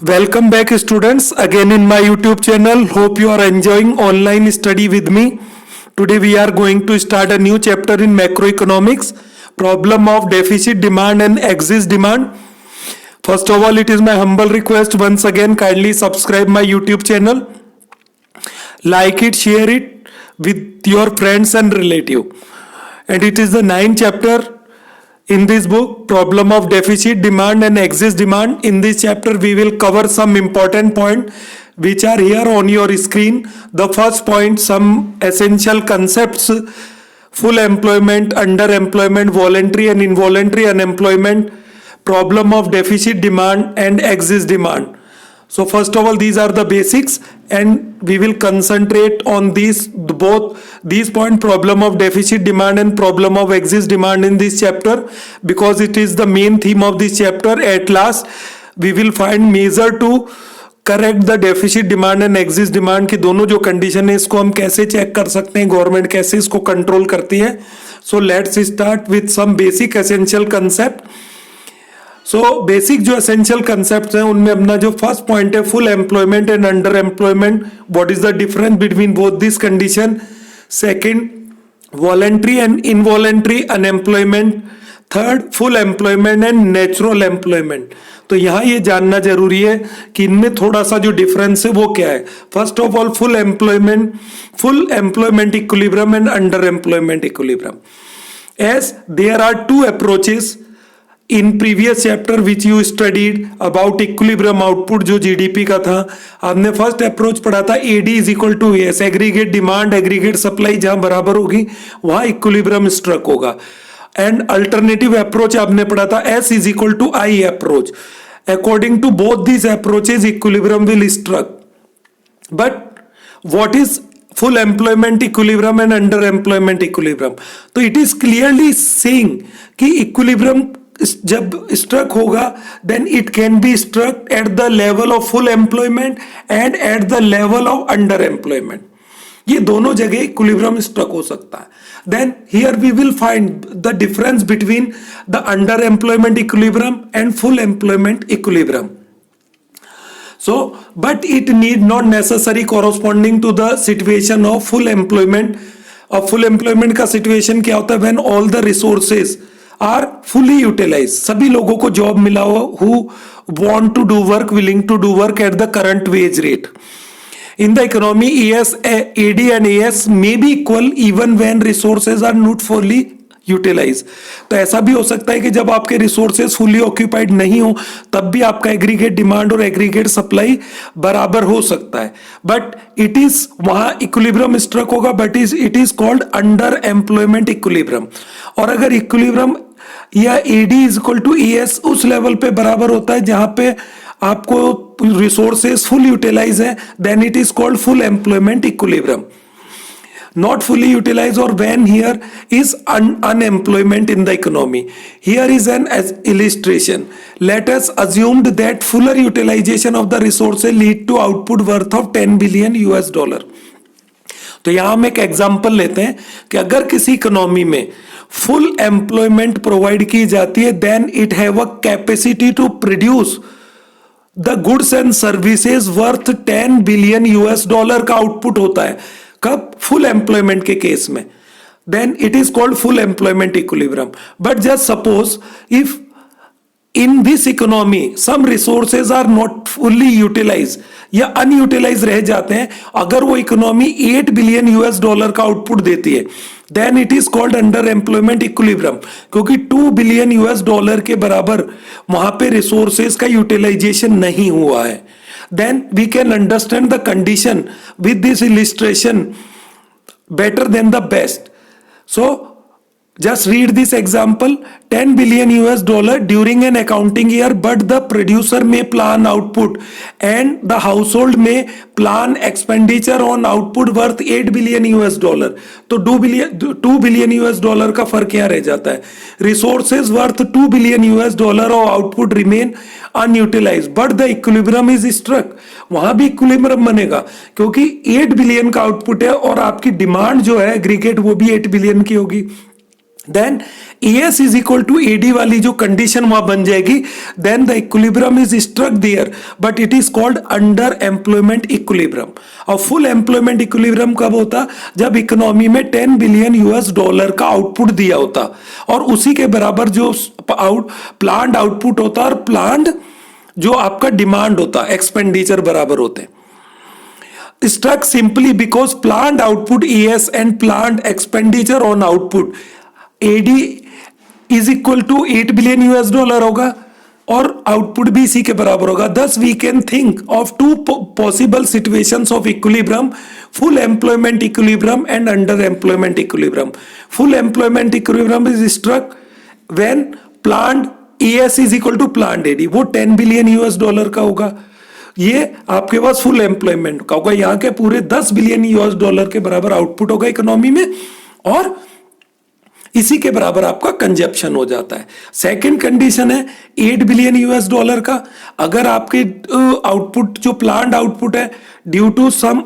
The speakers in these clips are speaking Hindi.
Welcome back, students, again in my YouTube channel. Hope you are enjoying online study with me. Today we are going to start a new chapter in macroeconomics, problem of deficit demand and excess demand. First of all, it is my humble request once again, kindly subscribe my YouTube channel, like it, share it with your friends and relative. And it is the 9th chapter in this book, problem of deficit demand and excess demand. In this chapter we will cover some important points which are here on your screen. The first point, some essential concepts: full employment, underemployment, voluntary and involuntary unemployment, problem of deficit demand and excess demand. So first of all, these are the basics, and we will concentrate on both these points, problem of deficit demand and problem of excess demand, in this chapter, because it is the main theme of this chapter. At last we will find measure to correct the deficit demand and exist demand की दोनों जो कंडीशन है इसको हम कैसे चेक कर सकते हैं, गवर्नमेंट कैसे इसको कंट्रोल करती है. So let's start with some basic essential concept. So basic जो एसेंशियल कंसेप्ट हैं उनमें अपना जो फर्स्ट पॉइंट है, full employment and under employment. What is the difference between both this condition. Second, voluntary and involuntary unemployment. Third, full employment and natural employment. तो यहाँ ये जानना जरूरी है कि इनमें थोड़ा सा जो डिफरेंस है वो क्या है. First of all, full employment equilibrium and under employment equilibrium. As there are two approaches in previous chapter which you studied about equilibrium output, जो जीडीपी का था. आपने फर्स्ट अप्रोच पढ़ा था AD is equal to S, aggregate demand aggregate supply जहां बराबर होगी वहां इक्विलिब्रियम स्ट्रक होगा. एंड अल्टरनेटिव अप्रोच आपने पढ़ा था S is equal to I approach. According to both these approaches equilibrium will struck. But what is full employment equilibrium and under employment equilibrium? तो it is clearly saying कि equilibrium जब स्ट्रक होगा then it can be struck at the level of full employment and at the level of under employment. ये दोनों जगह इक्विलिब्रियम स्ट्रक हो सकता है. Then here we will find the difference between the under employment equilibrium and full employment equilibrium. So, but it need not necessary corresponding to the situation of full employment. अब full employment का situation क्या होता है? When all the resources are fully utilized. सभी लोगों को जॉब मिला हो who want to do work, willing to do work at the current wage rate. In the economy, ES, AD and AS may be equal even when resources are not fully utilize. तो ऐसा भी हो सकता है कि जब आपके रिसोर्सेज फुली ऑक्यूपाइड नहीं हो तब भी आपका एग्रीगेट डिमांड और एग्रीगेट सप्लाई बराबर हो सकता है. बट इट इज वहां इक्विलिब्रियम स्ट्रक होगा, but it is called under employment equilibrium. और अगर इक्विलिब्रियम या AD is equal to ES उस लेवल पे बराबर होता है जहां पे आपको रिसोर्सेज फुल यूटिलाइज है, then it is called full employment equilibrium. Not fully utilized, or when here is unemployment in the economy. Here is an illustration. Let us assume that fuller utilization of the resources lead to output worth of $10 billion. तो यहां हम एक एग्जांपल लेते हैं कि अगर किसी इकोनॉमी में फुल एम्प्लॉयमेंट प्रोवाइड की जाती है, then it have a capacity to produce the goods and services worth $10 billion का आउटपुट होता है. कब? फुल एम्प्लॉयमेंट के केस में. Then it is called full employment equilibrium. But just suppose if in this economy some resources are not fully utilize या अनयूटिलाइज रह जाते हैं, अगर वो इकोनॉमी $8 बिलियन का आउटपुट देती है, then it is called under employment equilibrium, क्योंकि $2 बिलियन के बराबर वहां पे रिसोर्सेज का यूटिलाइजेशन नहीं हुआ है. Then we can understand the condition with this illustration better than the best. So just read this example. $10 billion during an accounting year, but the producer may plan output and the household may plan expenditure on output worth $8 billion. तो $2 billion का फर्क क्या रह जाता है? Resources worth $2 billion of output remain unutilized, but the equilibrium is struck. वहां भी इक्विलिब्रियम बनेगा क्योंकि 8 बिलियन का आउटपुट है और आपकी डिमांड जो है एग्रीगेट वो भी 8 बिलियन की होगी. Then S is equal to AD वाली जो कंडीशन वहां बन जाएगी, then the equilibrium is struck there, but it is called under employment equilibrium. और फुल एम्प्लॉयमेंट इक्विलिब्रियम कब होता? जब इकोनॉमी में 10 बिलियन यूएस डॉलर का आउटपुट दिया होता और उसी के बराबर जो प्लांट आउटपुट होता और प्लांट जो आपका डिमांड होता, एक्सपेंडिचर बराबर होते हैं। Struck simply because plant output ES and plant expenditure on output AD is equal to 8 billion US dollar होगा और आउटपुट भी इसी के बराबर होगा। Thus we can think of two possible situations of equilibrium: full employment equilibrium and under employment equilibrium. Full employment equilibrium is struck when plant ES is equal to plant AD, वो 10 बिलियन यूएस डॉलर का होगा। ये आपके पास फुल एम्प्लॉयमेंट का होगा, यहाँ के पूरे 10 बिलियन यूएस डॉलर के बराबर आउटपुट होगा इकोनॉमी में और इसी के बराबर आपका कंजप्शन हो जाता है। सेकंड कंडीशन है 8 बिलियन यूएस डॉलर का। अगर आपके आउटपुट जो प्लांट आउटपुट है due to some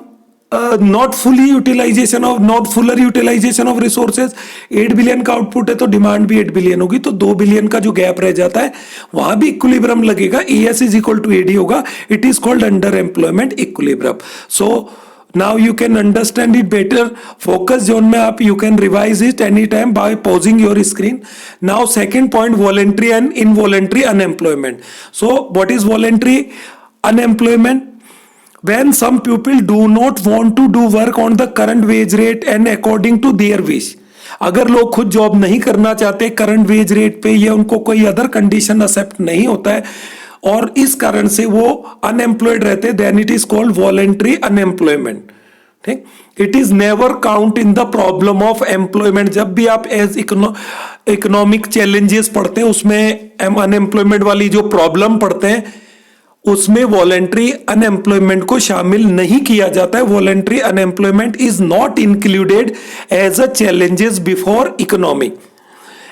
not fuller utilization of resources 8 billion का आउटपुट है तो डिमांड भी 8 बिलियन होगी, तो 2 बिलियन का जो गैप रह जाता है वहां भी इक्विलिब्रियम लगेगा, AS is equal to AD होगा। It is called under employment equilibrium. So now you can understand it better. Focus zone में आप you can revise it any time by pausing your screen. Now second point, voluntary and involuntary unemployment. So what is voluntary unemployment? When some people do not want to do work on the current wage rate and according to their wish, अगर लोग खुद जॉब नहीं करना चाहते करंट वेज रेट पे या उनको कोई अदर कंडीशन एक्सेप्ट नहीं होता है और इस कारण से वो अनएम्प्लॉयड रहते, then it is called voluntary unemployment. ठीक, it is never count in the problem of employment. जब भी आप एज इकोनॉमिक चैलेंजेस पढ़ते हैं उसमें अनएम्प्लॉयमेंट वाली जो प्रॉब्लम पढ़ते हैं उसमें वॉलेंट्री अनएम्प्लॉयमेंट को शामिल नहीं किया जाता है। Voluntary unemployment is not included as a challenges before economic.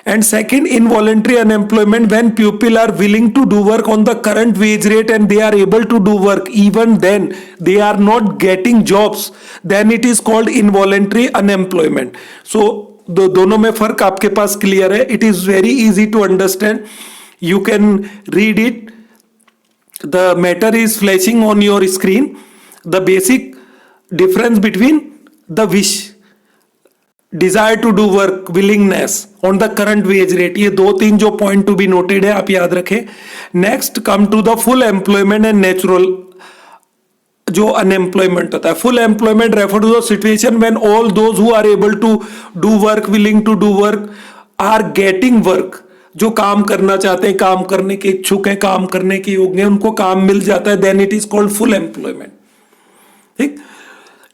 And second, involuntary unemployment when people are willing to do work on the current wage rate and they are able to do work even then they are not getting jobs, then it is called involuntary unemployment. So दोनों में फर्क आपके पास क्लियर है। It is very easy to understand, you can read it. The matter is flashing on your screen. The basic difference between the wish, desire to do work, willingness on the current wage rate, ये 2-3 जो point to be noted है आप याद रखें। Next come to the full employment and natural जो unemployment होता है। Full employment refer to the situation when all those who are able to do work, willing to do work are getting work। जो काम करना चाहते हैं, काम करने के इच्छुक है, काम करने के योग्य हैं, उनको काम मिल जाता है, then it is called full employment. ठीक,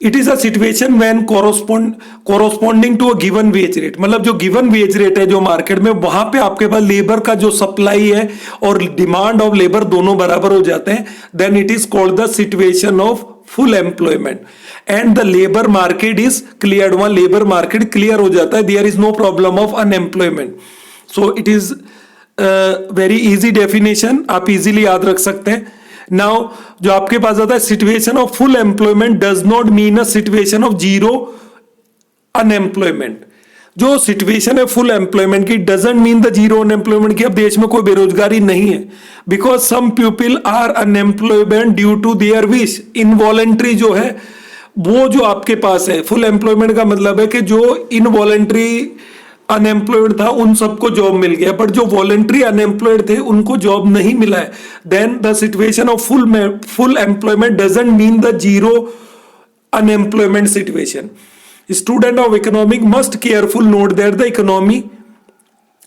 it is a situation when corresponding to a given wage rate, मतलब जो गिवन वेज रेट है जो मार्केट में वहां पे आपके पास लेबर का जो सप्लाई है और डिमांड ऑफ लेबर दोनों बराबर हो जाते हैं, then it is called the situation of full employment and the labour market is cleared. वहां लेबर मार्केट क्लियर हो जाता है, there is no problem of unemployment. So it is very easy definition, आप इजीली याद रख सकते हैं। नाउ जो आपके पास आता है situation of full employment does not mean a situation of zero unemployment. जो सिचुएशन है फुल एम्प्लॉयमेंट की doesn't mean the zero unemployment की अब देश में कोई बेरोजगारी नहीं है, because some people are unemployment due to their wish. Involuntary जो है वो जो आपके पास है, फुल एम्प्लॉयमेंट का मतलब है कि जो इनवॉलेंट्री अनएम्प्लॉयड था उन सबको जॉब मिल गया, बट जो वॉलेंट्री अनएम्प्लॉयड थे उनको जॉब नहीं मिला है। Then the situation of full employment doesn't mean the zero unemployment situation. Student of economic must careful note that the economy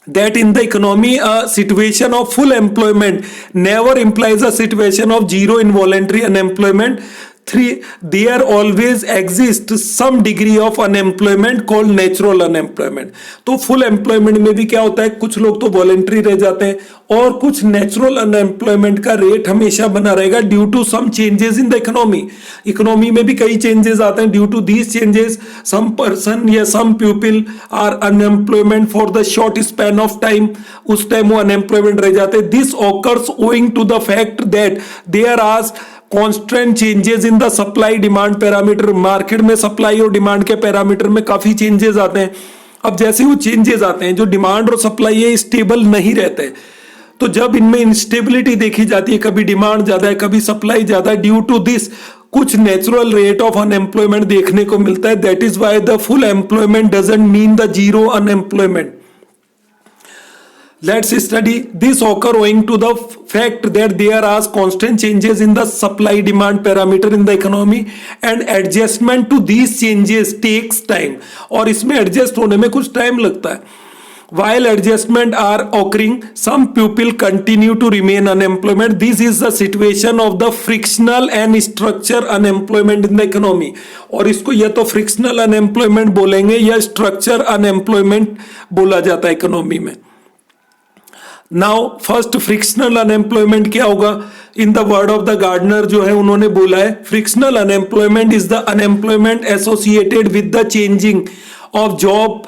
that in the economy a situation of full employment never implies a situation of zero involuntary unemployment. 3, there always exists some degree of unemployment called natural unemployment. तो full employment में भी क्या होता है, कुछ लोग तो voluntary रह जाते हैं और कुछ natural unemployment का रेट हमेशा बना रहेगा due to some changes in the economy. Economy में भी कई चेंजेस आते हैं, due to these changes some person या some people are unemployment for the short span of time, उस टाइम वो अनएम्प्लॉयमेंट रह जाते हैं। This occurs owing to the fact that there are constant changes in the supply demand parameter. Market में सप्लाई और डिमांड के पैरामीटर में काफी चेंजेस आते हैं अब जैसे वो चेंजेस आते हैं, जो डिमांड और सप्लाई है स्टेबल नहीं रहते, तो जब इनमें इंस्टेबिलिटी देखी जाती है, कभी डिमांड ज्यादा है कभी सप्लाई ज्यादा है, ड्यू टू दिस कुछ नेचुरल रेट ऑफ अनएम्प्लॉयमेंट देखने को मिलता है. That is why the full employment doesn't mean the zero unemployment. Let's study this occur owing to the fact that there are constant changes in the supply demand parameter in the economy and adjustment to these changes takes time. और इसमें adjust होने में कुछ time लगता है. While adjustment are occurring, some people continue to remain unemployment. This is the situation of the frictional and structure unemployment in the economy. और इसको या तो frictional unemployment बोलेंगे या structure unemployment बोला जाता है इकोनॉमी में. नाउ फर्स्ट फ्रिक्शनल अनएम्प्लॉयमेंट क्या होगा? In the word of the Gardner जो है उन्होंने बोला है, frictional unemployment is the unemployment associated with the changing of job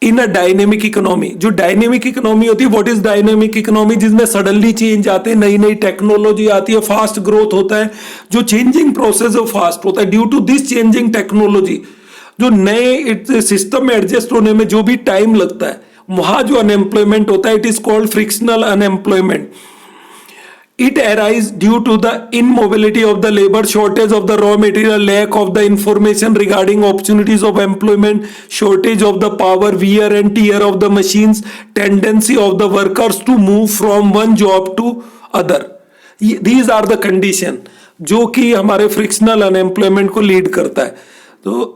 in a dynamic economy. जो डायनेमिक इकोनॉमी होती है, व्हाट इज डायनेमिक इकोनॉमी? जिसमें सडनली चेंज आते हैं, नई नई टेक्नोलॉजी आती है, फास्ट ग्रोथ होता है, जो चेंजिंग प्रोसेस है फास्ट होता है. Due to this changing technology, जो नए सिस्टम में एडजस्ट होने में जो भी टाइम लगता है, वहां जो अनएम्प्लॉयमेंट होता है, it is called frictional unemployment. It arise due to the immobility of the labour, shortage of the raw material, lack of the information regarding opportunities of employment, shortage of the power, wear and tear of the machines, tendency of the workers to move from one job to other. These are the condition जो कि हमारे फ्रिक्शनल अनएम्प्लॉयमेंट को लीड करता है. तो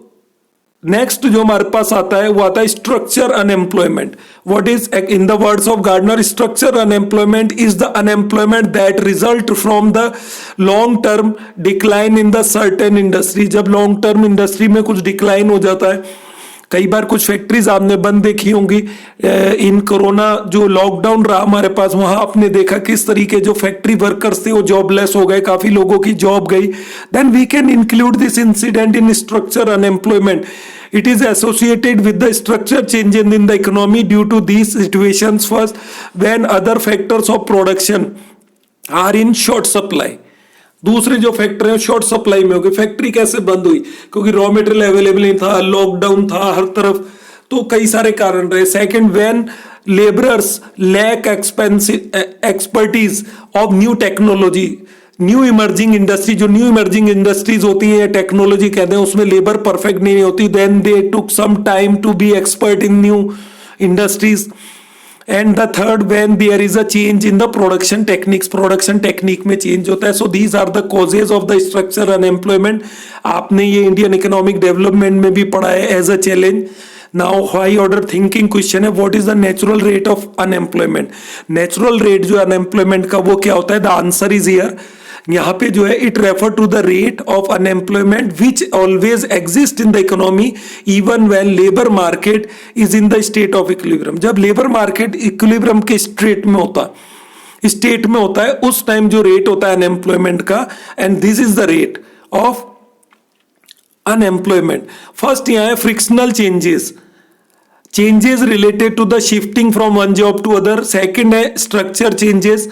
नेक्स्ट जो हमारे पास आता है वो आता है structure unemployment. What is in the words of Gardner, structure unemployment is the unemployment that result from the long term decline in the certain industry. जब लॉन्ग टर्म इंडस्ट्री में कुछ डिक्लाइन हो जाता है, कई बार कुछ फैक्ट्रीज आपने बंद देखी होंगी. इन कोरोना जो लॉकडाउन रहा हमारे पास, वहां आपने देखा किस तरीके जो फैक्ट्री वर्कर्स थे वो जॉबलेस हो गए, काफी लोगों की जॉब गई. Then we can include this incident in structure unemployment. It is associated with the structure changes in the economy due to these situations. First, when other factors of production are in short supply. दूसरे जो फैक्टर है शॉर्ट सप्लाई में हो गए. फैक्ट्री कैसे बंद हुई? क्योंकि रॉ मटेरियल अवेलेबल नहीं था, लॉकडाउन था हर तरफ, तो कई सारे कारण रहे. Second, when labourers lack expertise of new technology. New emerging industry, जो न्यू इमर्जिंग इंडस्ट्रीज होती है, टेक्नोलॉजी कहते हैं, उसमें लेबर परफेक्ट नहीं होती. Then they took some time to be expert in new industries. And the third, when there is a change in the production techniques, production technique में चेंज होता है. So these are the causes of the structure unemployment. आपने ये इंडियन इकोनॉमिक डेवलपमेंट में भी पढ़ा है as a challenge. Now high order thinking question है, what is the natural rate of unemployment? Natural rate जो अनएम्प्लॉयमेंट का वो क्या होता है? The answer is here. यहाँ पे जो है it refer to the rate of unemployment which always exist in the economy even when labour market is in the state of equilibrium. जब लेबर मार्केट इक्विलिब्रियम के स्टेट में होता है उस टाइम जो रेट होता है अनएम्प्लॉयमेंट का, and this is the rate of unemployment. First यहाँ है frictional changes related to the shifting from one job to other. Second है structure changes,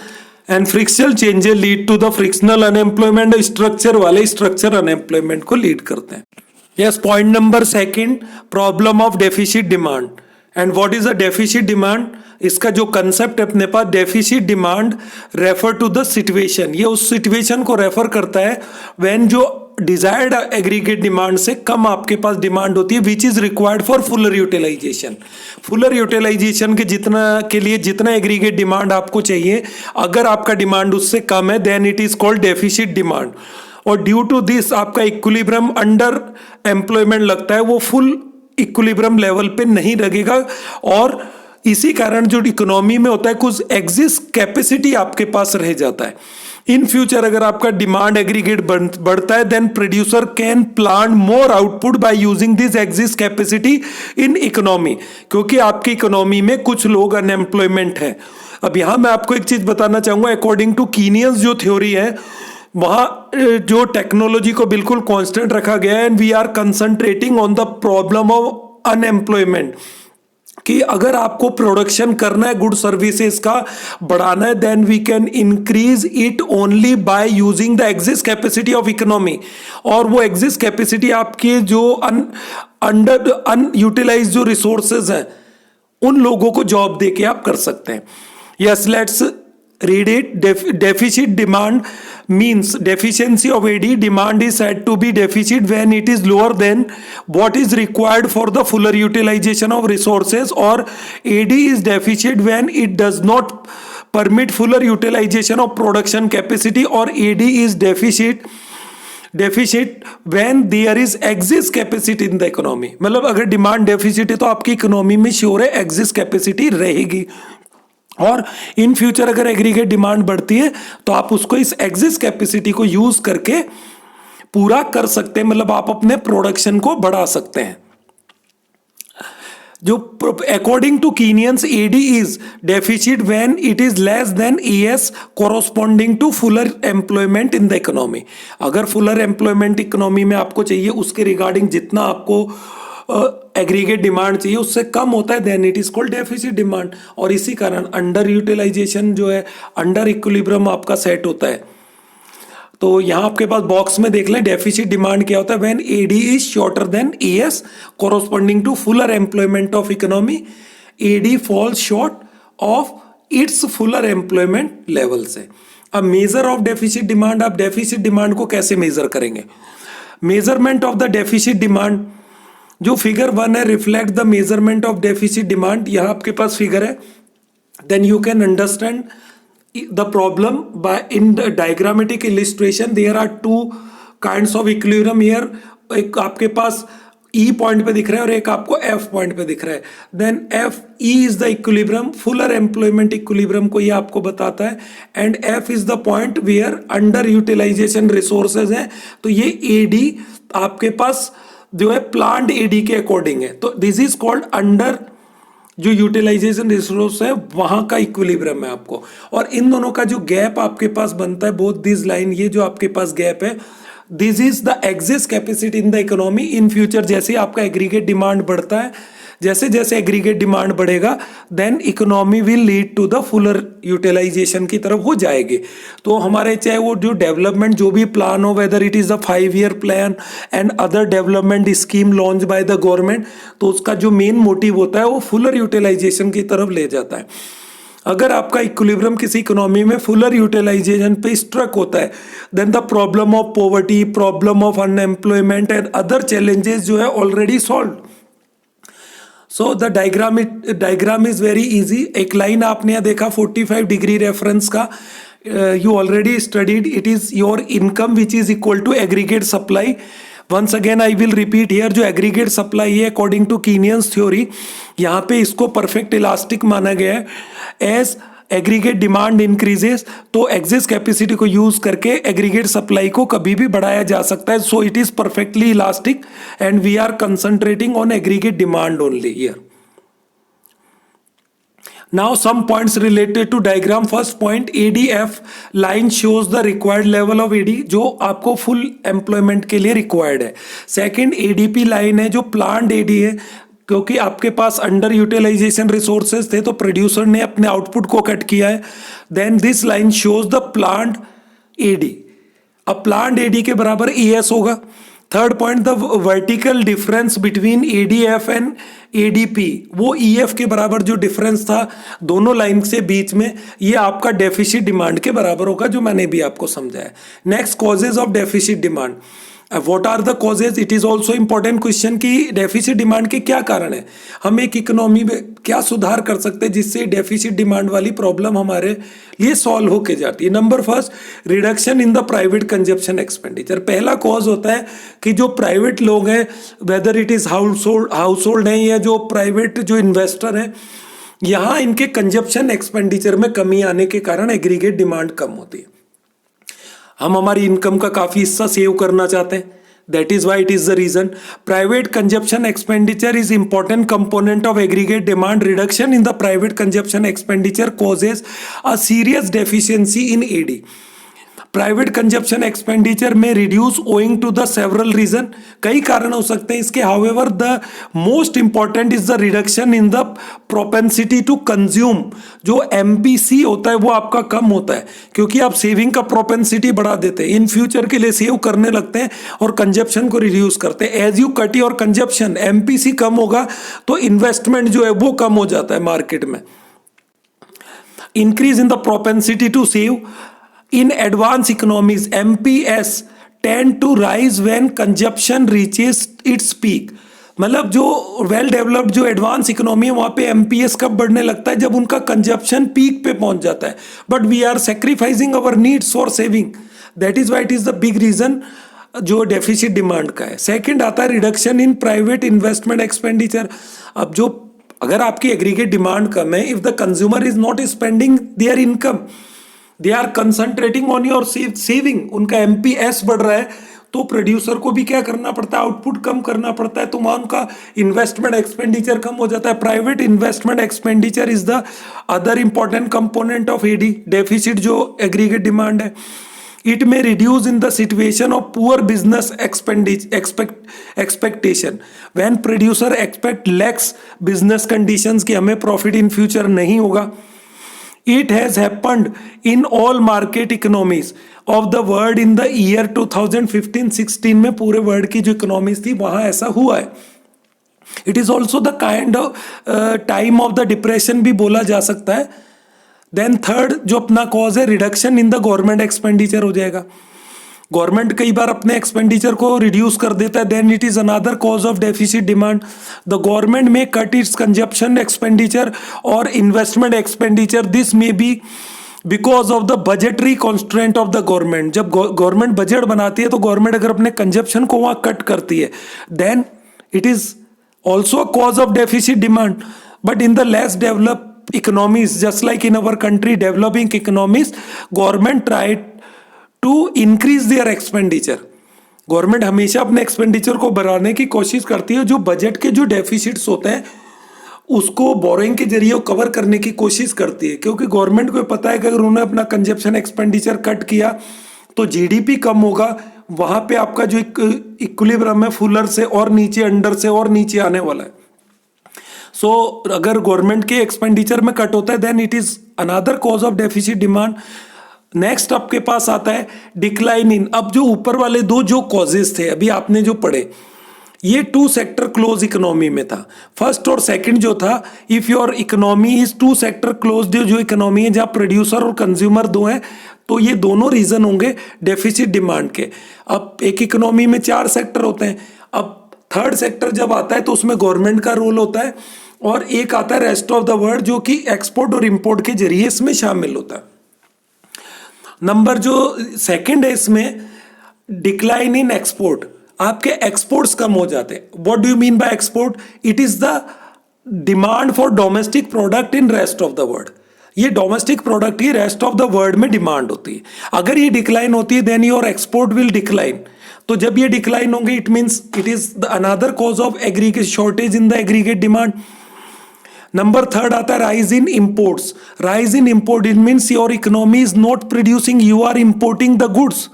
and frictional changes lead to the frictional unemployment. Structure वाले स्ट्रक्चर अनएम्प्लॉयमेंट को लीड करते हैं. Yes, point number second, problem of deficit demand. And what is a deficit demand? इसका जो कंसेप्ट है अपने पास, deficit demand refer to the situation. ये उस सिचुएशन को रेफर करता है व्हेन जो डिजायर्ड एग्रीगेट डिमांड से कम आपके पास डिमांड होती है, which is required for fuller utilization. Fuller utilization के लिए जितना एग्रीगेट डिमांड आपको चाहिए, अगर आपका डिमांड उससे कम है, then it is called deficit demand. और ड्यू टू दिस आपका इक्विलिब्रियम अंडर एम्प्लॉयमेंट लगता है, वो फुल इक्विलिब्रियम लेवल पे नहीं लगेगा. और इसी कारण जो इकोनॉमी में होता है, कुछ एग्जिस्ट कैपेसिटी आपके पास रह जाता है. इन फ्यूचर अगर आपका डिमांड एग्रीगेट बढ़ता है, then producer can plan more output by using this exist capacity in economy. क्योंकि आपकी इकोनॉमी में कुछ लोग अनएम्प्लॉयमेंट है. अब यहां मैं आपको एक चीज बताना चाहूंगा, अकॉर्डिंग टू कीनियंस जो थ्योरी है, वहां जो टेक्नोलॉजी को बिल्कुल कांस्टेंट रखा गया है, and we are concentrating on the problem of unemployment. कि अगर आपको प्रोडक्शन करना है गुड सर्विसेज का बढ़ाना है, then we can increase it only by using the exist capacity of economy. और वो एग्जिस्ट कैपेसिटी आपके जो अनयूटिलाइज जो रिसोर्सेज हैं उन लोगों को जॉब दे के आप कर सकते हैं। Yes, let's read it. Deficit demand means deficiency of AD. Demand is said to be deficit when it is lower than what is required for the fuller utilization of resources, or AD is deficit when it does not permit fuller utilization of production capacity, or AD is deficit when there is excess capacity in the economy। मतलब अगर डिमांड डेफिसिट है तो आपकी इकोनॉमी में श्योर है एक्सेस कैपेसिटी रहेगी, और इन फ्यूचर अगर एग्रीगेट डिमांड बढ़ती है तो आप उसको इस एग्जिस्ट कैपेसिटी को यूज करके पूरा कर सकते हैं, मतलब आप अपने प्रोडक्शन को बढ़ा सकते हैं। जो according to Keynesians AD is deficit when it is less than ES corresponding to fuller employment in the economy. अगर फुलर एम्प्लॉयमेंट इकोनॉमी में आपको चाहिए उसके रिगार्डिंग जितना आपको एग्रीगेट डिमांड चाहिए उससे कम होता है, then it is called deficit demand. और इसी कारण अंडर यूटिलाइजेशन जो है, अंडर इक्विलिब्रियम आपका सेट होता है। तो यहां आपके पास बॉक्स में देख लें डेफिसिट डिमांड क्या होता है, when AD is shorter than ES corresponding to fuller employment of economy, AD falls short of its fuller employment level से। अब मेजर ऑफ डेफिसिट डिमांड, आप डेफिसिट डिमांड को कैसे मेजर करेंगे? Measurement of the deficit demand, जो फिगर 1 है, reflect the measurement of deficit demand. यहां आपके पास फिगर है, then you can understand the problem by in the diagrammatic illustration. There are two kinds of equilibrium here, एक आपके पास ई पॉइंट पे दिख रहा है और एक आपको एफ पॉइंट पे दिख रहा है। Then F E is the equilibrium, fuller employment equilibrium को ये आपको बताता है, and F is the point where under utilization resources हैं। तो ये एडी आपके पास जो है प्लांट एडी के अकॉर्डिंग है, तो दिस इज कॉल्ड अंडर जो यूटिलाइजेशन रिसोर्स है वहां का इक्विलिब्रियम है आपको। और इन दोनों का जो गैप आपके पास बनता है, बोथ दिस लाइन, ये जो आपके पास गैप है, this is the exist capacity in the economy. In future जैसे आपका एग्रीगेट डिमांड बढ़ता है, जैसे जैसे एग्रीगेट डिमांड बढ़ेगा, then economy will lead to the fuller utilization की तरफ वो जाएगी। तो हमारे चाहे वो जो डेवलपमेंट जो भी प्लान हो, whether it is the 5 year plan and other development scheme launch by the government, तो उसका जो मेन मोटिव होता है वो फुलर यूटिलाइजेशन की तरफ ले जाता है। अगर आपका इक्विलिब्रियम किसी इकोनॉमी में फुलर यूटिलाइजेशन पे स्ट्रक होता है, then the problem of poverty, problem of unemployment and other challenges जो है already solve. So the diagram is very easy. एक लाइन आपने यहाँ देखा 45 डिग्री रेफरेंस का, you already studied, it is your income which is equal to aggregate supply. Once again I will repeat here, जो aggregate supply है according to Keynesian theory, यहाँ पे इसको perfect elastic माना गया है। as aggregate demand increases तो excess capacity को यूज करके aggregate supply को कभी भी बढ़ाया जा सकता है। so it is perfectly elastic and we are concentrating on aggregate demand only here. Now some points related to diagram. First point, ADF line shows the required level of AD जो आपको full employment के लिए required है। Second, ADP line है जो plant AD है, क्योंकि आपके पास अंडर यूटिलाइजेशन रिसोर्सेज थे तो प्रोड्यूसर ने अपने आउटपुट को कट किया है। Then this line shows the planned AD. अब प्लांट एडी के बराबर ईएस होगा। Third point, the vertical difference between ADF and ADP, वो ईएफ के बराबर जो डिफरेंस था दोनों लाइन से बीच में, ये आपका डेफिसिट डिमांड के बराबर होगा, जो मैंने भी आपको समझाया। Next, causes of deficit demand. What are the causes? It is also important question कि डेफिसिट डिमांड के क्या कारण है, हम एक इकोनॉमी में क्या सुधार कर सकते हैं जिससे डेफिसिट डिमांड वाली प्रॉब्लम हमारे लिए सॉल्व होके जाती है। Number first, reduction in the private consumption expenditure. पहला कॉज होता है कि जो प्राइवेट लोग हैं, whether it is house hold है या जो प्राइवेट जो इन्वेस्टर हैं, यहाँ इनके कंजप्शन एक्सपेंडिचर में कमी आने के कारण एग्रीगेट डिमांड कम होती है। हम हमारी इनकम का काफी हिस्सा सेव करना चाहते हैं, that is why it is the reason. Private consumption expenditure is important component of aggregate demand. Reduction in the private consumption expenditure causes a serious deficiency in AD. Private consumption expenditure में reduce owing to the several reason, कई कारण हो सकते हैं इसके। However the most important is the reduction in the propensity to consume. जो एमपीसी होता है वो आपका कम होता है क्योंकि आप सेविंग का प्रोपेंसिटी बढ़ा देते हैं, इन फ्यूचर के लिए सेव करने लगते हैं और कंजप्शन को रिड्यूस करते हैं। As you cut your consumption, MPC कम होगा तो इन्वेस्टमेंट जो है वो कम हो जाता है मार्केट में। Increase in the propensity to save in advanced economies, MPS tend to rise when consumption reaches its peak। मतलब जो वेल डेवलप्ड जो एडवांस इकोनॉमी है वहाँ पे एमपीएस कब बढ़ने लगता है, जब उनका कंजप्शन पीक पे पहुंच जाता है। But we are sacrificing our needs for saving, that is why it is the big reason जो डेफिसिट डिमांड का है। सेकंड आता है reduction in private investment expenditure. अब जो अगर आपकी एग्रीगेट डिमांड कम है, if the consumer is not spending their income, they are concentrating on your saving, उनका एमपीएस बढ़ रहा है तो प्रोड्यूसर को भी क्या करना पड़ता है, आउटपुट कम करना पड़ता है, तो वहां उनका इन्वेस्टमेंट एक्सपेंडिचर कम हो जाता है। Private investment expenditure is the other important component of AD, deficit जो एग्रीगेट डिमांड है। It may reduce in the situation of poor business expectation, when producer expect less business conditions कि हमें प्रॉफिट इन फ्यूचर नहीं होगा। It has happened in all market economies of the world in the year 2015-16 में पूरे वर्ल्ड की जो इकोनॉमीज थी वहां ऐसा हुआ है। It is also the kind of time of the depression भी बोला जा सकता है। देन थर्ड जो अपना कॉज है reduction in the government expenditure हो जाएगा। गवर्नमेंट कई बार अपने एक्सपेंडिचर को रिड्यूस कर देता है, then it is another cause of deficit demand. The government may cut its consumption expenditure और investment expenditure, this may be because of the budgetary constraint of the government. जब गवर्नमेंट बजट बनाती है तो गवर्नमेंट अगर अपने कंजप्शन को वहां कट करती है then it is also a cause of deficit demand. But in the less developed economies just like in our country developing economies, government tried to increase their expenditure. Government हमेशा अपने एक्सपेंडिचर को बढ़ाने की कोशिश करती है, जो बजट के जो डेफिसिट्स होते हैं उसको बोरिंग के जरिए कवर करने की कोशिश करती है, क्योंकि गवर्नमेंट को पता है कि अगर उन्होंने अपना कंजप्शन एक्सपेंडिचर कट किया तो जीडीपी कम होगा, वहां पे आपका जो इक्विलिब्रियम है फुलर से और नीचे, अंडर से और नीचे आने वाला है। सो अगर गवर्नमेंट के एक्सपेंडिचर में कट होता है then it is another cause of deficit demand. Next आपके पास आता है डिक्लाइन इन। अब जो ऊपर वाले दो जो कॉजेज थे अभी आपने जो पढ़े, ये टू सेक्टर क्लोज इकोनॉमी में था। फर्स्ट और सेकंड जो था, if your economy is two sector close, जो इकोनॉमी है जहां प्रोड्यूसर और कंज्यूमर दो हैं, तो ये दोनों रीजन होंगे डेफिसिट डिमांड के। अब एक इकोनॉमी में 4 सेक्टर होते हैं, अब थर्ड सेक्टर जब आता है तो उसमें गवर्नमेंट का रोल होता है, और एक आता है रेस्ट ऑफ द वर्ल्ड जो कि एक्सपोर्ट और इंपोर्ट के जरिए इसमें शामिल होता है। नंबर जो सेकंड है इसमें डिक्लाइन इन एक्सपोर्ट, आपके एक्सपोर्ट्स कम हो जाते हैं। What do you mean by export? It is the demand for domestic product in rest of the world. ये डोमेस्टिक प्रोडक्ट ही रेस्ट ऑफ द वर्ल्ड में डिमांड होती है। अगर ये डिक्लाइन होती है then your export will decline. तो जब ये डिक्लाइन होंगे it means it is the another cause of aggregate shortage in the aggregate demand. Number third आता है rise in imports. Rise in import it means your economy is not producing, you are importing the goods,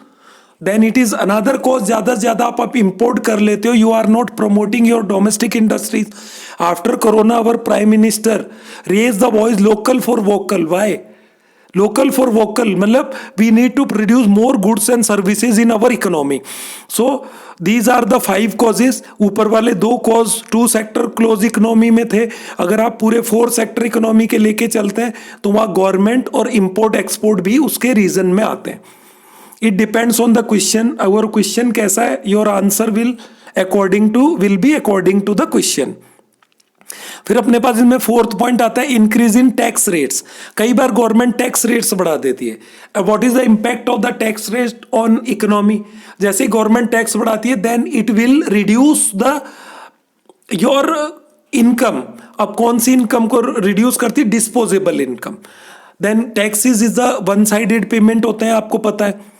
then it is another cause. ज्यादा से ज्यादा आप इंपोर्ट कर लेते हो, you are not promoting your domestic industries. After corona our prime minister raise the voice local for vocal. Why local for vocal? मतलब we need to produce more goods and services in our economy. So these are the 5 causes. ऊपर वाले 2 कॉज 2 सेक्टर क्लोज इकोनॉमी में थे, अगर आप पूरे 4 सेक्टर इकोनॉमी के लेके चलते हैं तो वहां गवर्नमेंट और इंपोर्ट एक्सपोर्ट भी उसके रीजन में आते हैं। It depends on the question. अगर क्वेश्चन कैसा है, your answer will be according to the question. फिर अपने पास इसमें 4th पॉइंट आता है इंक्रीज इन टैक्स रेट्स। कई बार गवर्नमेंट टैक्स रेट्स बढ़ा देती है। What is the impact of the tax rate on economy? जैसे गवर्नमेंट टैक्स बढ़ाती है then it will reduce the your income. अब कौन सी इनकम को रिड्यूस करती है? Disposable income. Then taxes is the one sided payment होते हैं, आपको पता है।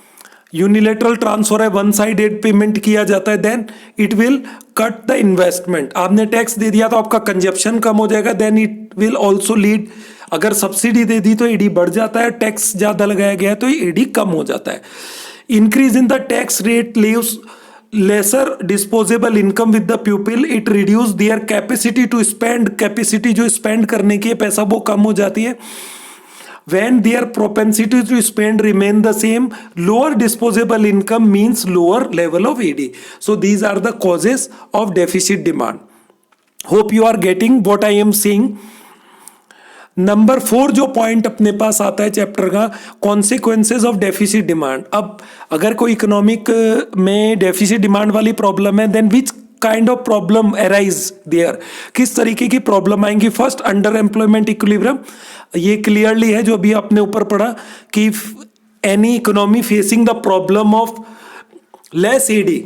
यूनिलेटरल ट्रांसफर है, वन साइडेड पेमेंट किया जाता है, then it will cut the investment. आपने टैक्स दे दिया तो आपका कंजप्शन कम हो जाएगा, then it will also lead, अगर सब्सिडी दे दी तो ईडी बढ़ जाता है, टैक्स ज्यादा लगाया गया है तो ईडी कम हो जाता है। Increase in the tax rate leaves lesser disposable income with the people, it reduce their capacity to spend, capacity जो स्पेंड करने की है पैसा वो कम हो जाती है। When their propensity to spend remain the same, lower disposable income means lower level of ED. So these are the causes of deficit demand. Hope you are getting what I am saying. Number 4 जो पॉइंट अपने पास आता है चैप्टर का, कॉन्सिक्वेंसेज ऑफ डेफिसिट डिमांड। अब अगर कोई इकोनॉमिक में डेफिसिट डिमांड वाली प्रॉब्लम है, then which kind of problem arise there, किस तरीके की प्रॉब्लम आएंगी। फर्स्ट, अंडर एम्प्लॉयमेंट इक्विलिब्रियम, ये क्लियरली है जो अभी आपने ऊपर पढ़ा कि any economy facing the problem of less AD,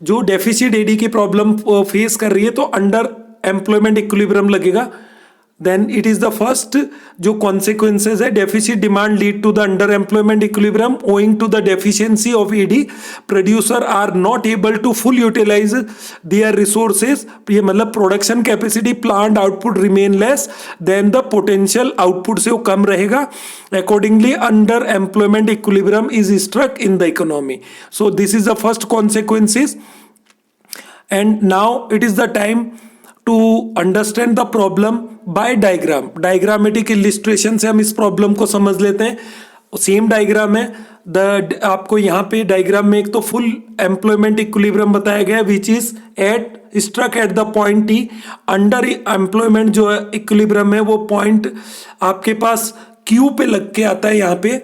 जो डेफिसिट एडी की प्रॉब्लम फेस कर रही है तो अंडर एम्प्लॉयमेंट इक्विलिब्रियम लगेगा। Then it is the first जो कॉन्सिक्वेंसेज है, deficit demand lead to the under employment equilibrium owing to the deficiency of ED, producer are not able to full utilize their resources, ये मतलब production capacity, planned output remain less than the potential output से वो कम रहेगा। Accordingly under employment equilibrium is struck in the economy. So this is the first consequences. And now it is the time to understand the problem by diagram. Diagrammatic illustration से हम इस प्रॉब्लम को समझ लेते हैं। सेम डायग्राम है, आपको यहाँ पे डायग्राम में एक तो फुल एम्प्लॉयमेंट इक्विलिब्रियम बताया गया है which is at struck at the point T. Under employment जो इक्विलिब्रियम है वो पॉइंट आपके पास क्यू पे लग के आता है, यहाँ पे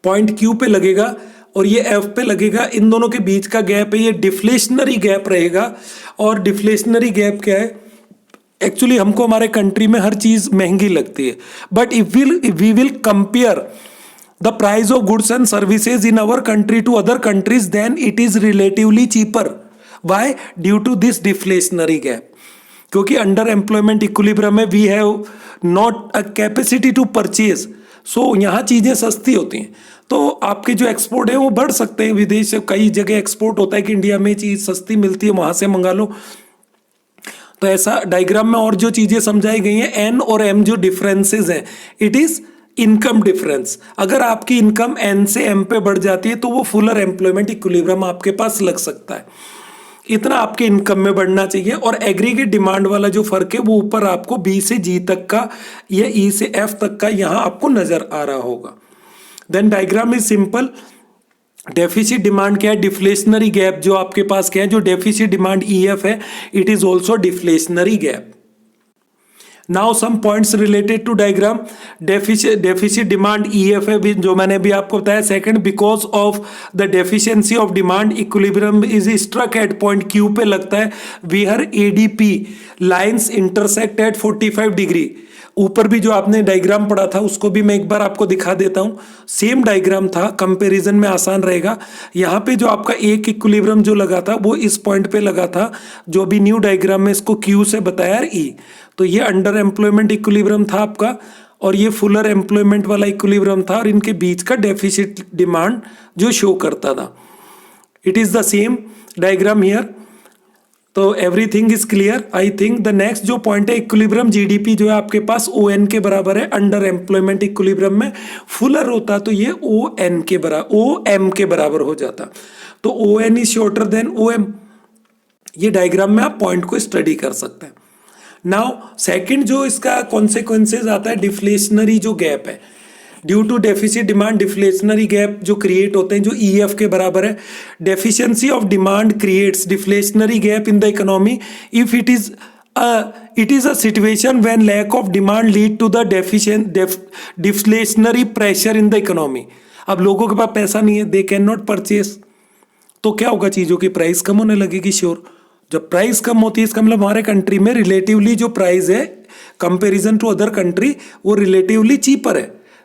पॉइंट क्यू पे लगेगा और ये एफ पे लगेगा। इन दोनों के बीच का गैप है, ये डिफ्लेशनरी गैप रहेगा। और डिफ्लेशनरी गैप क्या है, एक्चुअली हमको हमारे कंट्री में हर चीज महंगी लगती है, but if we will compare the price of goods and services in our country to other countries, then it is relatively cheaper. Why? Due to this deflationary gap, क्योंकि अंडर एम्प्लॉयमेंट इक्विलिब्रियम में we have not a capacity to purchase, so यहाँ चीजें सस्ती होती हैं तो आपके जो एक्सपोर्ट है वो बढ़ सकते हैं। विदेश से कई जगह एक्सपोर्ट होता है कि इंडिया में चीज सस्ती मिलती है, वहां से मंगा लो। तो ऐसा डायग्राम में और जो चीजें समझाई गई हैं, एन और एम जो डिफरेंसेस हैं, इट इज इनकम डिफरेंस। अगर आपकी इनकम एन से एम पे बढ़ जाती है तो वो फुलर एम्प्लॉयमेंट इक्विलिब्रियम आपके पास लग सकता है। इतना आपके इनकम में बढ़ना चाहिए। और एग्रीगेट डिमांड वाला जो फर्क है वो ऊपर आपको बी से जी तक का या ई से एफ तक का यहां आपको नजर आ रहा होगा। Then diagram is simple. Deficit demand क्या है, डिफ्लेशनरी गैप जो आपके पास क्या है, जो डेफिसिट डिमांड ई एफ है, it is also deflationary gap. Now some points related to diagram. Deficit demand E F है जो मैंने भी आपको बताया। Second, because of the deficiency of demand equilibrium is struck at point Q पे लगता है, where ADP lines intersect at 45 degree. ऊपर भी जो आपने डायग्राम पढ़ा था उसको भी मैं एक बार आपको दिखा देता हूं। सेम डायग्राम था, कंपैरिजन में आसान रहेगा। यहाँ पे जो आपका एक इक्विलिब्रियम जो लगा था वो इस पॉइंट पे लगा था, जो भी न्यू डायग्राम में इसको क्यू से बताया ई। तो ये अंडर एम्प्लॉयमेंट इक्विलिब्रियम था आपका और ये फुलर एम्प्लॉयमेंट वाला इक्विलिब्रियम था और इनके बीच का डेफिसिट डिमांड जो शो करता था। It is the same diagram here. तो everything is clear I think. The next जो पॉइंट है, इक्विलिब्रियम जीडीपी जो है आपके पास ओ एन के बराबर है। अंडर एम्प्लॉयमेंट इक्विलिब्रियम में फुलर होता तो ये ओ एन के बराबर, ओ एम के बराबर हो जाता। तो O N is shorter than O M. ये डायग्राम में आप पॉइंट को स्टडी कर सकते हैं। नाउ सेकंड जो इसका कॉन्सिक्वेंसेज आता है, डिफ्लेशनरी जो गैप है, due to deficit demand deflationary gap जो क्रिएट होते हैं जो ई एफ के बराबर है। Deficiency of demand creates deflationary gap in the economy if it is a situation when lack of demand lead to the deflationary pressure in the economy. अब लोगों के पास पैसा नहीं है, दे कैन नॉट परचेज, तो क्या होगा, चीजों की प्राइस कम होने लगेगी। श्योर, जब प्राइस कम होती है इसका मतलब हमारे कंट्री में रिलेटिवली जो प्राइस है कंपेरिजन टू अदर कंट्री वो रिलेटिवली चीपर है।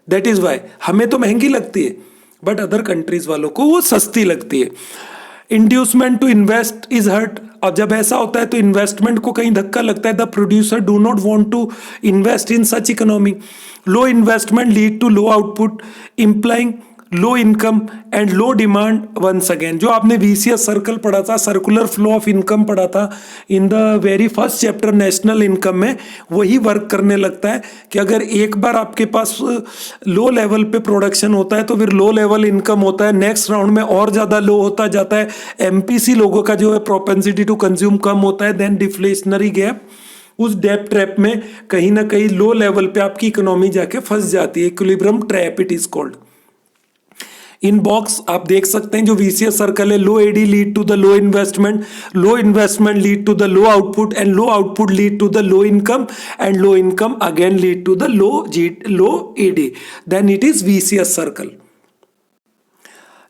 दैट इज वाई हमें तो महंगी लगती है बट अदर कंट्रीज वालों को वो सस्ती लगती है। Inducement to invest is hurt. और जब ऐसा होता है तो इन्वेस्टमेंट को कहीं धक्का लगता है। The producer do not want to invest in such economy. Low investment lead to low output implying low income and low demand once again. जो आपने वीसीएस सर्कल पढ़ा था, सर्कुलर फ्लो ऑफ इनकम पढ़ा था in the very first chapter national income में, वही वर्क करने लगता है कि अगर एक बार आपके पास लो लेवल पे प्रोडक्शन होता है तो फिर लो लेवल इनकम होता है, नेक्स्ट राउंड में और ज़्यादा लो होता जाता है, एमपीसी लोगों का जो है प्रोपेंसिटी टू कंज्यूम कम होता है, देन डिफ्लेशनरी गैप, उस डेप ट्रैप में कहीं ना कहीं लो लेवल पे आपकी इकोनॉमी जाके फंस जाती है, equilibrium trap it is called. In box आप देख सकते हैं जो वीसीएस सर्कल है, low AD lead to the low investment lead to the low output, and low output lead to the low income, and low income again lead to the low AD, then it is vicious circle.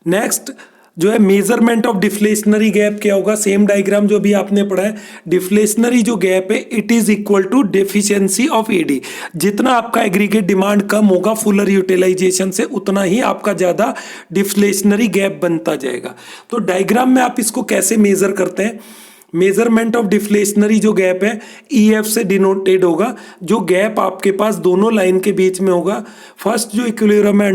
Next जो है मेजरमेंट ऑफ डिफ्लेशनरी गैप क्या होगा, सेम डायग्राम जो भी आपने पढ़ा है। डिफ्लेशनरी जो गैप है it is equal to deficiency of AD. जितना आपका एग्रीगेट डिमांड कम होगा फुलर यूटिलाइजेशन से, उतना ही आपका ज्यादा डिफ्लेशनरी गैप बनता जाएगा। तो डायग्राम में आप इसको कैसे मेजर करते हैं, मेजरमेंट ऑफ डिफ्लेशनरी जो गैप है EF से डिनोटेड होगा। जो गैप आपके पास दोनों लाइन के बीच में होगा, फर्स्ट जो इक्विलिब्रियम है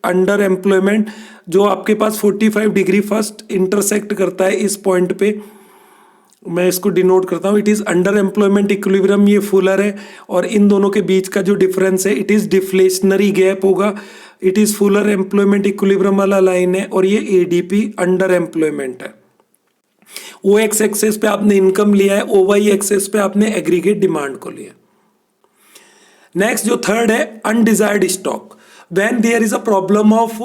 अंडर एम्प्लॉयमेंट, जो आपके पास 45 डिग्री फर्स्ट इंटरसेक्ट करता है इस पॉइंट पे, मैं इसको डिनोट करता हूँ, it is under employment equilibrium, ये फुलर है, और इन दोनों के बीच का जो डिफरेंस है इट इज डिफ्लेशनरी गैप होगा। It is Fuller employment equilibrium वाला लाइन है, और ये ADP अंडर एम्प्लॉयमेंट है। OX एक्सेस पे आपने इनकम लिया है, OY एक्सेस पे आपने एग्रीगेट डिमांड को लिया। नेक्स्ट जो थर्ड है undesired stock, when there is a problem of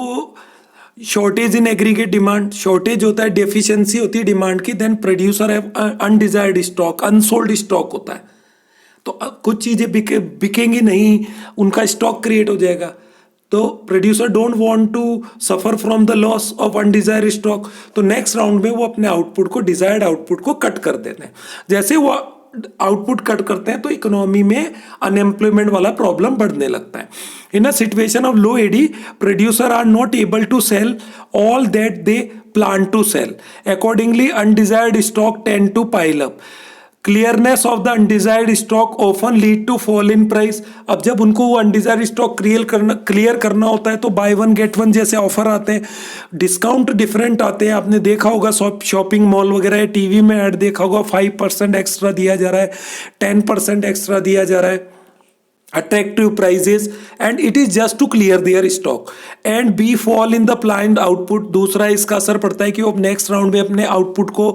shortage in aggregate demand, shortage होता है, डेफिशिएंसी होती है डिमांड की, देन प्रोड्यूसर है अनडिजायर्ड स्टॉक, अनसोल्ड स्टॉक होता है। तो कुछ चीजें बिकेंगी नहीं, उनका स्टॉक क्रिएट हो जाएगा, तो producer don't want to suffer from the loss of undesired stock, तो नेक्स्ट राउंड में वो अपने आउटपुट को, डिजायर्ड आउटपुट को कट कर देते हैं। जैसे वो आउटपुट कट करते हैं तो इकोनॉमी में अनएम्प्लॉयमेंट वाला प्रॉब्लम बढ़ने लगता है। In a situation of low AD, producer are not able to sell all that they plan to sell, accordingly undesired stock tend to pile up, clearness of the undesired stock often lead to fall in price. अब जब उनको वो अनडिजायर्ड स्टॉक क्लियर करना होता है तो बाय वन गेट वन जैसे ऑफर आते हैं, डिस्काउंट डिफरेंट आते हैं, आपने देखा होगा शॉपिंग मॉल वगैरह, टीवी में ऐड देखा होगा, 5% एक्स्ट्रा दिया जा रहा है, 10% एक्स्ट्रा दिया जा रहा है, attractive prices, and it is just to clear their stock, and B fall in the planned output। दूसरा इसका असर पड़ता है कि वो नेक्स्ट राउंड में अपने आउटपुट को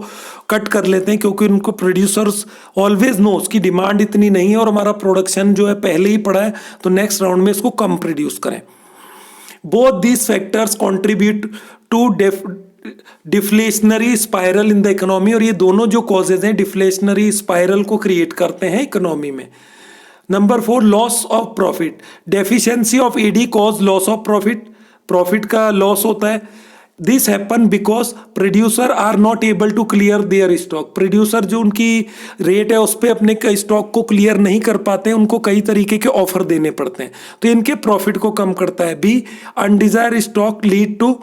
कट कर लेते हैं, क्योंकि उनको प्रोड्यूसर्स ऑलवेज नो उसकी डिमांड इतनी नहीं है और हमारा प्रोडक्शन जो है पहले ही पड़ा है, तो नेक्स्ट राउंड में इसको कम प्रोड्यूस करें। Both these factors contribute to deflationary spiral in the economy, और ये दोनों जो कॉजेज हैं डिफ्लेशनरी स्पाइरल को क्रिएट करते हैं इकोनॉमी में। Number 4 loss of profit, deficiency of AD cause loss of profit, profit का लॉस होता है। This happen because producer are not able to clear their stock, producer जो उनकी रेट है उस पर अपने स्टॉक को क्लियर नहीं कर पाते हैं, उनको कई तरीके के ऑफर देने पड़ते हैं, तो इनके प्रॉफिट को कम करता है। B undesired stock lead to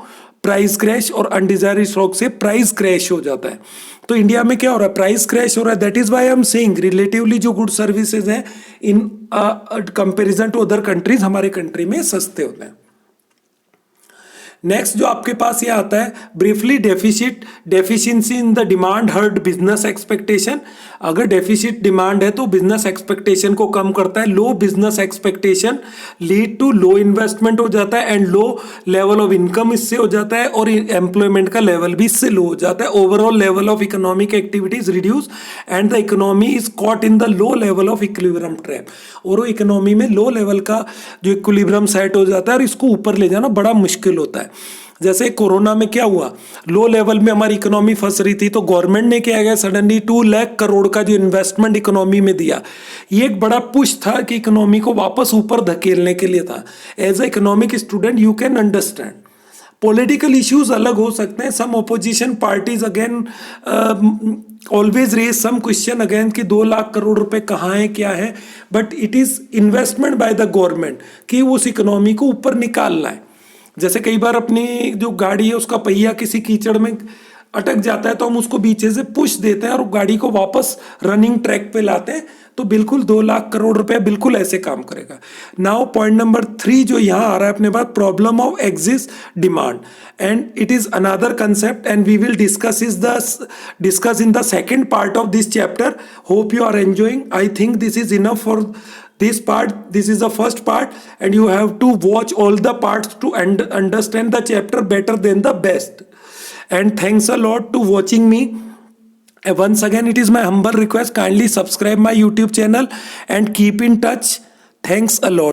price crash, और अनडिजायर्ड स्टॉक से प्राइस क्रैश हो जाता है। तो इंडिया में क्या हो रहा है, प्राइस क्रैश हो रहा है, that is why I am saying relatively जो गुड सर्विसेज हैं in comparison to other countries हमारे कंट्री में सस्ते होते हैं। नेक्स्ट जो आपके पास ये आता है briefly deficiency in the demand hurt business expectation. अगर डेफिसिट डिमांड है तो बिजनेस एक्सपेक्टेशन को कम करता है, low business expectation lead to low investment हो जाता है, and low level of income इससे हो जाता है, और एम्प्लॉयमेंट का लेवल भी इससे लो हो जाता है। Overall level of economic activities reduce and the economy is caught in the low level of equilibrium trap, और वो इकोनॉमी में लो लेवल का जो इक्विलिब्रियम सेट हो जाता है और इसको ऊपर ले जाना बड़ा मुश्किल होता है। जैसे कोरोना में क्या हुआ, लो लेवल में हमारी इकोनॉमी फंस रही थी, तो गवर्नमेंट ने क्या किया, सडनली 2 लाख करोड़ का जो इन्वेस्टमेंट इकोनॉमी में दिया, ये एक बड़ा पुश था कि इकोनॉमी को वापस ऊपर धकेलने के लिए था। As a economic student you can understand. Political issues अलग हो सकते हैं, some opposition parties again always raise some question again कि 2 लाख करोड़ रुपए कहाँ है क्या है, but it is investment by the government कि उस इकोनॉमी को ऊपर निकालना है। जैसे कई बार अपनी जो गाड़ी है उसका पहिया किसी कीचड़ में अटक जाता है तो हम उसको पीछे से पुश देते हैं और गाड़ी को वापस रनिंग ट्रैक पे लाते हैं। तो बिल्कुल 2 लाख करोड़ रुपया बिल्कुल ऐसे काम करेगा। नाउ पॉइंट नंबर 3 जो यहाँ आ रहा है अपने पास, problem of exist demand, and it is another concept and we will discuss in the second part of this chapter. Hope you are enjoying. I think this is enough for this part. This is the first part and you have to watch all the parts to understand the chapter better than the best. And thanks a lot to watching me. Once again, it is my humble request, kindly subscribe my YouTube channel and keep in touch. Thanks a lot.